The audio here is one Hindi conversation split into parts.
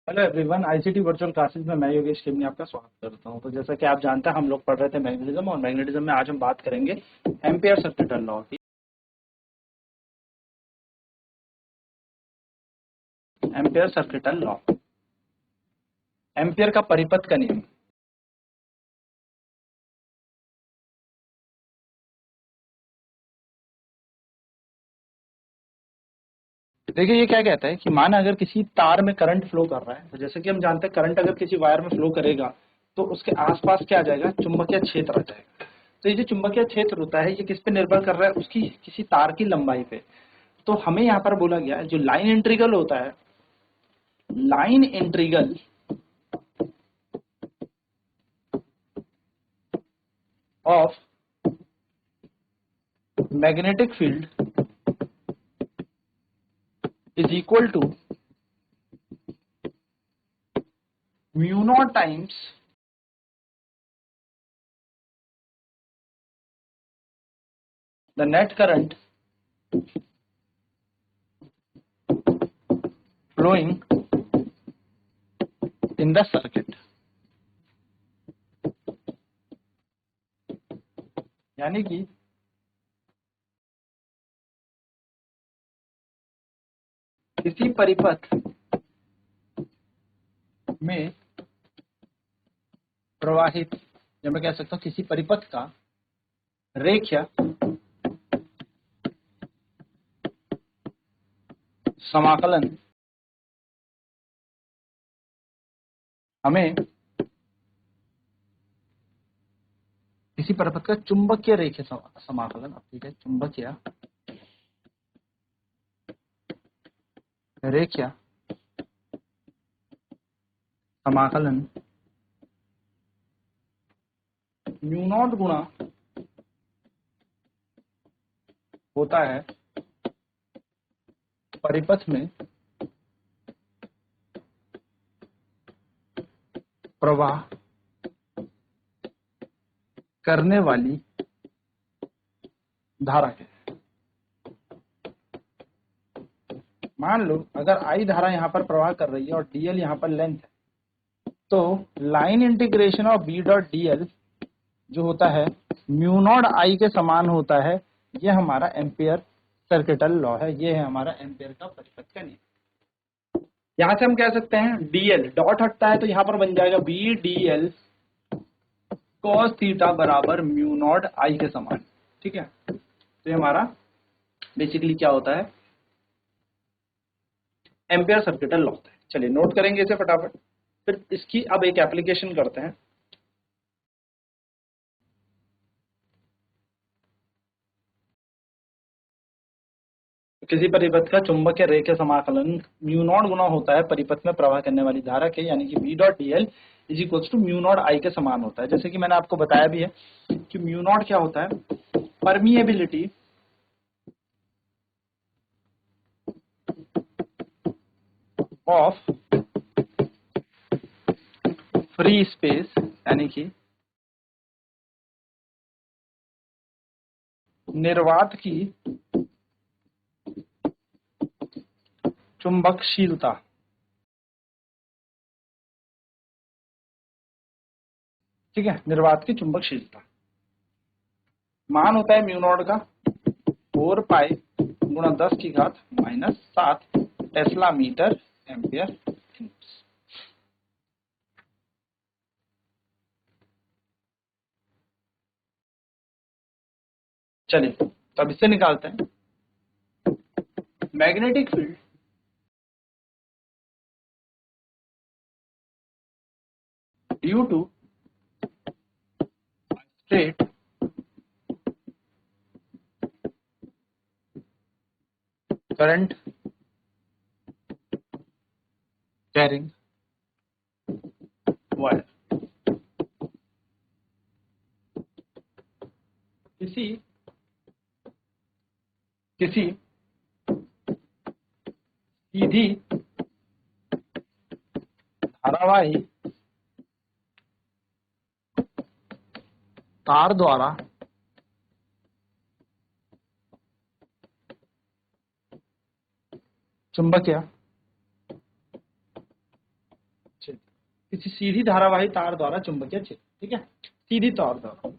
Hello everyone, ICT virtual classes में मैं योगेश केमनी आपका स्वागत करता हूं। तो जैसा कि आप जानते हैं, हम लोग पढ़ रहे थे मैग्नेटिज्म, और मैग्नेटिज्म में आज हम बात करेंगे एम्पियर सर्किटल लॉ की। एम्पियर सर्किटल लॉ, एम्पियर का परिपथ का नियम। देखिए, ये क्या कहता है कि माना अगर किसी तार में करंट फ्लो कर रहा है, तो जैसे कि हम जानते हैं करंट अगर किसी वायर में फ्लो करेगा तो उसके आसपास क्या आ जाएगा, चुंबकीय क्षेत्र आ जाएगा। तो ये जो चुंबकीय क्षेत्र होता है, ये किस पे निर्भर कर रहा है, उसकी किसी तार की लंबाई पे। तो हमें यहाँ पर बोला गया है जो लाइन इंटीग्रल होता है, line integral of magnetic field is equal to mu naught times the net current flowing in the circuit। यानी कि किसी परिपथ में प्रवाहित, या मैं कह सकता हूं किसी परिपथ का रेखीय समाकलन हमें किसी परिपथ का चुंबकीय रेखीय समाकलन, ठीक है, चुंबकीय रेखीय समाकलन म्यू नॉट गुणा होता है परिपथ में प्रवाह करने वाली धारा के। मान लो अगर आई धारा यहाँ पर प्रवाह कर रही है और डीएल यहाँ पर लेंथ है, तो line integration of B dot dl जो होता है म्यू नॉट आई के समान होता है। ये हमारा एम्पियर सर्किटल लॉ है, ये है हमारा एम्पियर का परिपथ का नियम। यहां से हम कह सकते हैं डीएल डॉट हटता है तो यहाँ पर बन जाएगा बी डीएल कॉस थीटा बराबर म्यू नॉट आई के समान। ठीक है, तो ये हमारा बेसिकली क्या होता है, एम्पियर सर्किटल लॉ होता है। चलिए नोट करेंगे इसे फटाफट, फिर इसकी अब एक एप्लीकेशन करते हैं। किसी परिपथ का चुंबकीय रेखीय समाकलन म्यू नॉट गुना होता है परिपथ में प्रवाह करने वाली धारा के, यानी कि B dot DL is equal to mu naught I के समान होता है। जैसे कि मैंने आपको बताया भी है कि म्यू नॉट क्या होता है, परमिएबिलिटी ऑफ फ्री स्पेस, यानी कि निर्वात की चुंबकशीलता। ठीक है, निर्वात की चुंबकशीलता मान होता है म्यू नॉट का 4 पाई गुणा 10 की घात -7 टेस्ला मीटर एम्पियर। चलिए तो अब इससे निकालते हैं magnetic field due to straight current carrying wire. किसी किसी सीधी धारावाही तार द्वारा चुंबकीय किसी सीधी धारावाही तार द्वारा चुंबकीय क्षेत्र, ठीक है, सीधी तार द्वारा।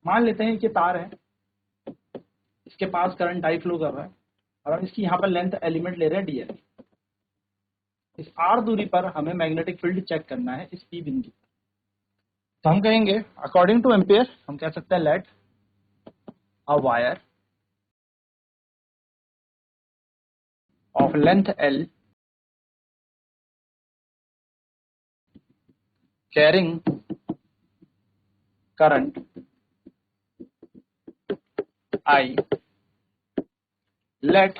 मान लेते हैं कि तार है, इसके पास करंट आई फ्लो कर रहा है और हम इसकी यहाँ पर लेंथ एलिमेंट ले रहे हैं डीएल। इस आर दूरी पर हमें मैग्नेटिक फील्ड चेक करना है इस पी बिंदु पर। तो हम कहेंगे अकॉर्डिंग टू एम्पियर हम कह सकते हैं let a wire of length L carrying current I, let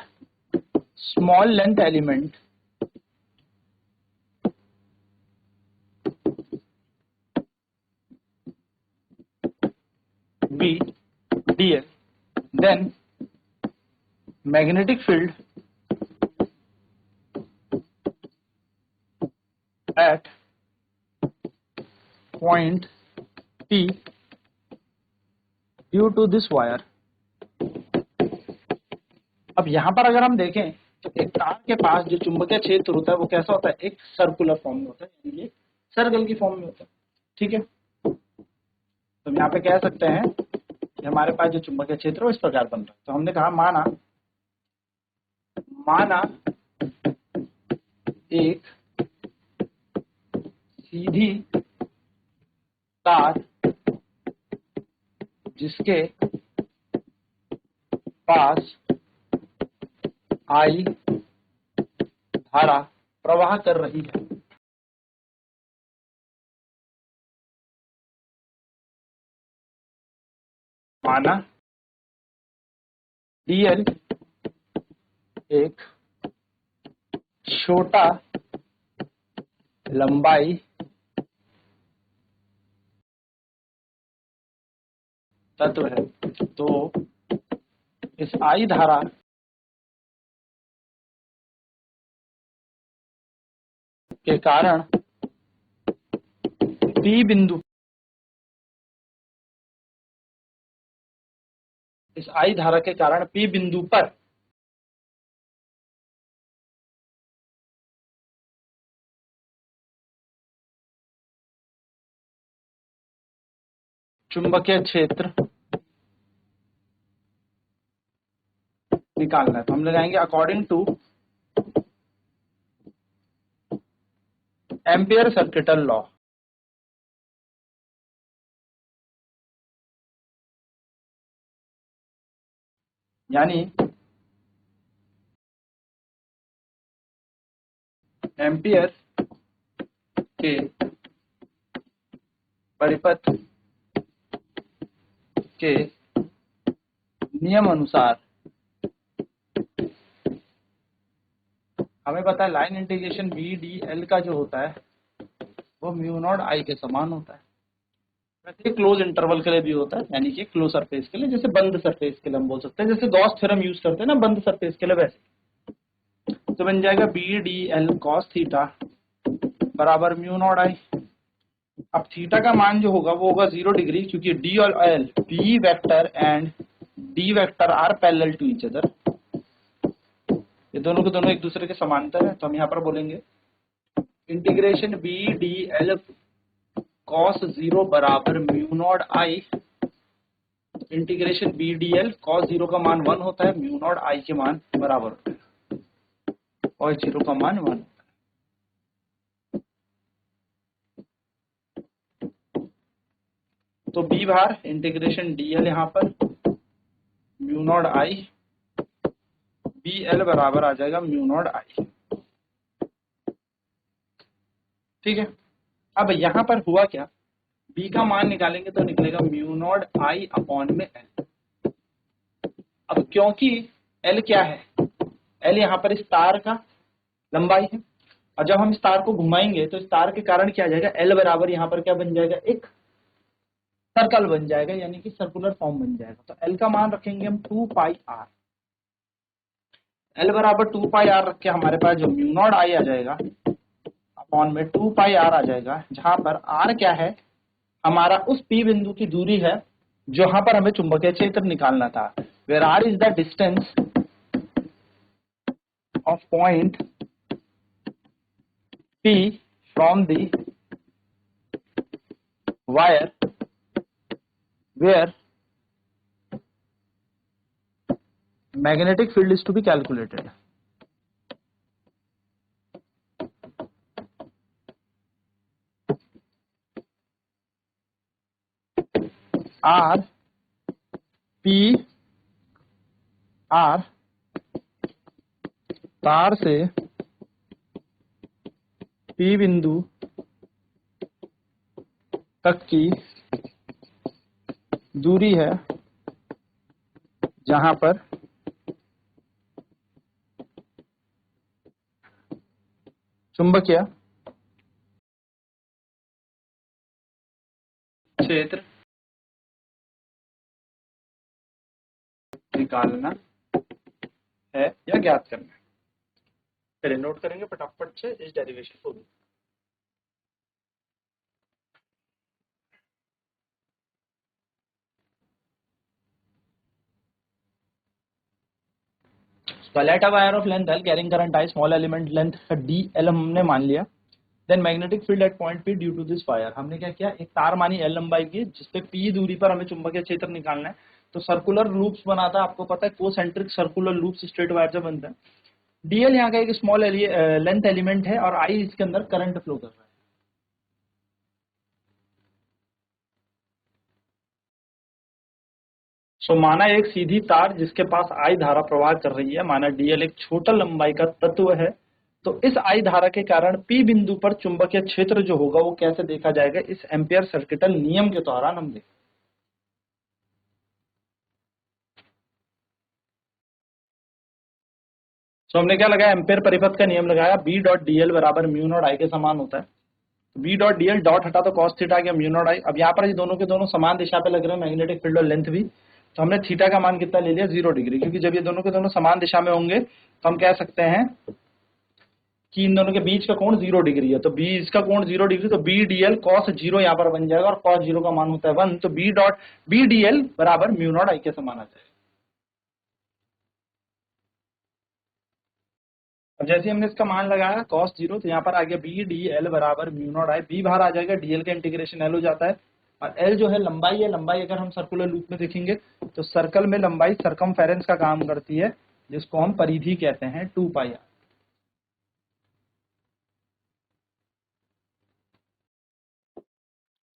small length element be dl, then magnetic field at point P due to this wire। अब यहां पर अगर हम देखें तो एक तार के पास जो चुंबकीय क्षेत्र होता है वो कैसा होता है, एक सर्कुलर फॉर्म में होता है, यानी ये सर्कल की फॉर्म में होता है, ठीक है। तो हम यहाँ पे कह सकते हैं कि हमारे पास जो चुंबकीय क्षेत्र है इस प्रकार बन रहा है। तो हमने कहा माना एक सीधी तार जिसके पास आई धारा प्रवाह कर रही है, माना डीएल एक छोटा लंबाई तत्व है। तो इस आई धारा के कारण पी बिंदु, इस आई धारा के कारण पी बिंदु पर चुंबकीय क्षेत्र निकालना है। तो हम लगाएंगे according to ampere circuital law, यानी एम्पियर के परिपथ के नियम अनुसार हमें पता है line integration B D l का जो होता है वो म्यू नॉट आई के समान होता है। वैसे क्लोज इंटरवल के लिए भी होता है, यानी कि क्लोज सरफेस के लिए, जैसे बंद सरफेस के लिए हम बोल सकते हैं, जैसे गॉस थ्योरम यूज करते हैं ना बंद सरफेस के लिए, वैसे। तो बन जाएगा B D L cos theta बराबर म्यू नॉट आई। अब थीटा का मान जो होगा वो होगा 0 डिग्री, क्योंकि डी और l, B vector and d vector are parallel to each other, ये दोनों के दोनों एक दूसरे के समांतर है। तो हम यहाँ पर बोलेंगे integration B D L cos 0 बराबर mu naught I, integration B D L cos 0 का मान 1 होता है, म्यू नॉट आई के मान बराबर होता है और 0 का मान 1। तो B bar integration d l यहाँ पर mu naught I, B L बराबर आ जाएगा म्यू नॉट आई, ठीक है। अब यहाँ पर हुआ क्या, बी का मान निकालेंगे तो निकलेगा म्यू नॉट आई अपॉन में एल। अब क्योंकि एल क्या है, एल यहाँ पर इस तार का लंबाई है, और जब हम इस तार को घुमाएंगे तो इस तार के कारण क्या आ जाएगा, एल बराबर यहाँ पर क्या बन जाएगा, एक सर्कल बन जाएगा, यानी कि सर्कुलर फॉर्म बन जाएगा। तो एल का मान रखेंगे हम 2 पाई आर, एल बराबर 2 पाई आर रख के हमारे पास जो म्यू नॉट आई आ जाएगा अपॉन में 2 पाई आर आ जाएगा, जहां पर आर क्या है, हमारा उस पी बिंदु की दूरी है जहां पर हमें चुंबकीय क्षेत्र निकालना था, where r is the distance of point P from the wire where magnetic field is to be calculated. R P R तार से P बिंदु तक की दूरी है जहां पर चुंबकीय क्षेत्र निकालना है या ज्ञात करना है। चलिए नोट करेंगे फटाफट से इस डेरिवेशन को भी। Let a wire of length L carrying current I, small element length dl हमने मान लिया। Then magnetic field at point P due to this wire, हमने क्या किया, एक तार मानी L लंबाई की जिसपे P दूरी पर हमें चुंबकीय क्षेत्र निकालना है। तो सर्कुलर लूप्स बनाता है, आपको पता है concentric circular loops straight wire से बनता है। dl यहाँ का एक स्मॉल लेंथ एलिमेंट है और I इसके अंदर करंट फ्लो कर रहा है। सो माना एक सीधी तार जिसके पास I धारा प्रवाह कर रही है, माना dl एक छोटा लंबाई का तत्व है, तो इस I धारा के कारण P बिंदु पर चुंबकीय क्षेत्र जो होगा वो कैसे देखा जाएगा, इस एम्पियर सर्किटल नियम के दौरान हम देखें। सो हमने क्या लगाया, एम्पियर परिपथ का नियम लगाया, B डॉट dl बराबर म्यू नॉट I के समान होता है। B डॉट dl डॉट हटा तो कॉस थीटा गया म्यू नॉट I। अब यहाँ पर ये दोनों के दोनों समान दिशा पे लग रहे हैं, मैग्नेटिक फील्ड और लेंथ भी, तो हमने थीटा का मान कितना ले लिया, 0 डिग्री, क्योंकि जब ये दोनों के दोनों समान दिशा में होंगे तो हम कह सकते हैं कि इन दोनों के बीच का कोण 0 डिग्री है। तो बीच का कोण 0 डिग्री, तो बी डीएल कॉस 0 यहाँ पर बन जाएगा और कॉस 0 का मान होता है 1, तो बी डीएल बराबर म्यू नॉट I के समान आ जाएगा। अब जैसे हमने इसका मान लगाया cos 0, तो यहाँ पर आ गया बी डी एल बराबर म्यू नॉट I, बी बाहर आ जाएगा, डीएल का इंटीग्रेशन एल हो जाता है, और एल जो है लंबाई है, लंबाई अगर हम सर्कुलर लूप में देखेंगे तो सर्कल में लंबाई सरकमफेरेंस का काम करती है, जिसको हम परिधि कहते हैं 2 पाई आर।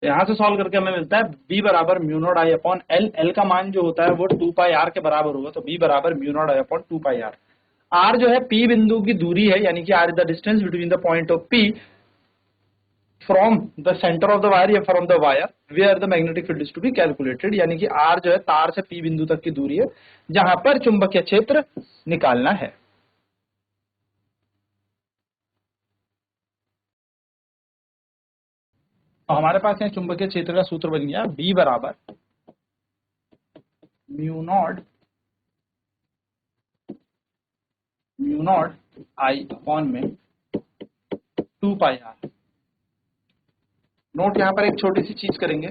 यहाँ से सॉल्व करके हमें मिलता है b बराबर mu naught I upon L, L का मान जो होता है वो 2 पाई आर के बराबर होगा, तो b बराबर mu naught I upon 2 pi R. r जो है p बिंदु की दूरी है, यानी कि r is the distance between the point of p from the centre of the wire या from the wire where the magnetic field is to be calculated, यानी कि r जो है तार से p बिंदु तक की दूरी है जहां पर चुंबकीय क्षेत्र निकालना है। तो हमारे पास यहाँ चुंबकीय क्षेत्र का सूत्र बन गया, b बराबर म्यू नॉट I अपॉन में 2 पाई आर। नोट यहाँ पर एक छोटी सी चीज करेंगे,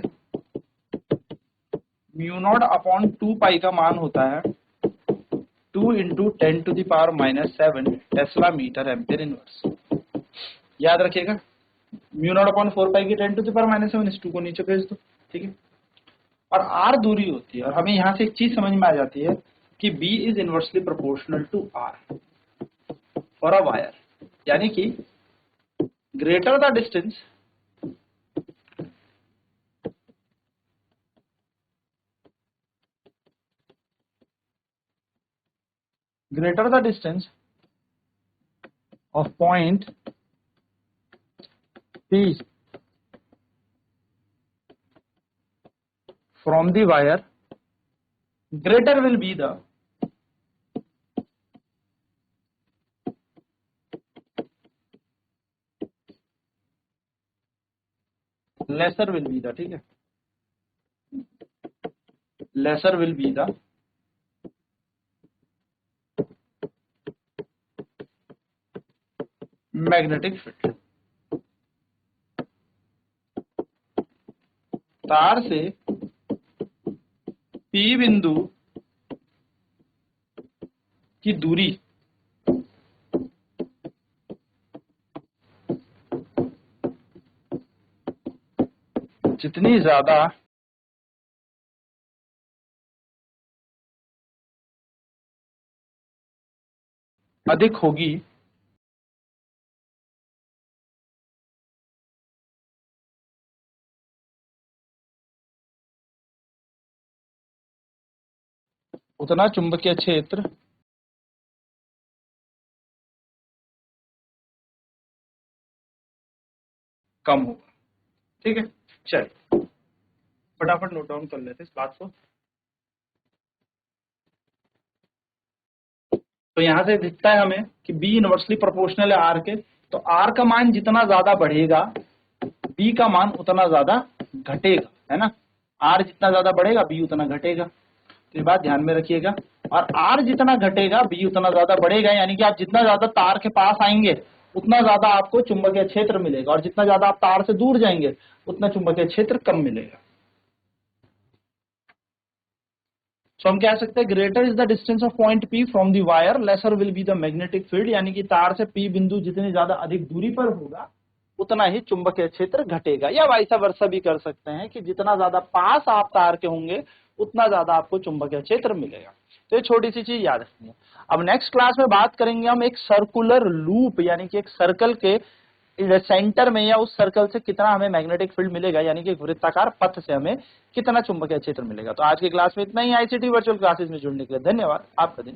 म्यू नॉट अपॉन 2 पाई का मान होता है 2 into 10 to the power -7 tesla metre ampere inverse. याद रखिएगा, म्यू नॉट अपॉन 4 पाई की 10 टू द पावर -7, इस 2 को नीचे भेज दो, ठीक है। और आर दूरी होती है, और हमें यहाँ से एक चीज समझ में आ जाती है कि B is inversely proportional to R for a wire, यानी कि greater the distance of point P from the wire, greater will be the lesser will be the, ठीक है, lesser will be the magnetic field. तार से P बिंदु की दूरी जितनी ज्यादा अधिक होगी उतना चुंबकीय क्षेत्र कम होगा। ठीक है, चलिए फटाफट नोट डाउन कर लेते हैं इस बात को। तो यहां से दिखता है हमें कि बी इनवर्सली प्रोपोर्शनल है आर के, तो आर का मान जितना ज्यादा बढ़ेगा बी का मान उतना ज्यादा घटेगा, है ना। आर जितना ज्यादा बढ़ेगा बी उतना घटेगा, तो ये बात ध्यान में रखिएगा। और आर जितना घटेगा बी उतना ज्यादा बढ़ेगा, यानी कि आप जितना ज्यादा तार के पास आएंगे उतना ज्यादा आपको चुंबकीय क्षेत्र मिलेगा, और जितना ज्यादा आप तार से दूर जाएंगे उतना चुंबकीय क्षेत्र कम मिलेगा। तो हम कह सकते हैं greater is the distance of point P from the wire laser will be the magnetic field, यानी कि तार से पी बिंदु जितनी ज्यादा अधिक दूरी पर होगा उतना ही चुंबकीय क्षेत्र घटेगा। या वैसा वर्षा भी कर सकते हैं कि जितना ज्यादा पास आप तार के होंगे उतना ज्यादा आपको चुंबकीय क्षेत्र मिलेगा। तो ये छोटी सी चीज याद रखनी है। अब नेक्स्ट क्लास में बात करेंगे हम एक सर्कुलर लूप, यानी कि एक सर्कल के सेंटर में या उस सर्कल से कितना हमें मैग्नेटिक फील्ड मिलेगा, यानी कि वृत्ताकार पथ से हमें कितना चुंबकीय क्षेत्र मिलेगा। तो आज की क्लास में इतना ही। आईसीटी वर्चुअल क्लासेस में जुड़ने के लिए धन्यवाद। आपका दिन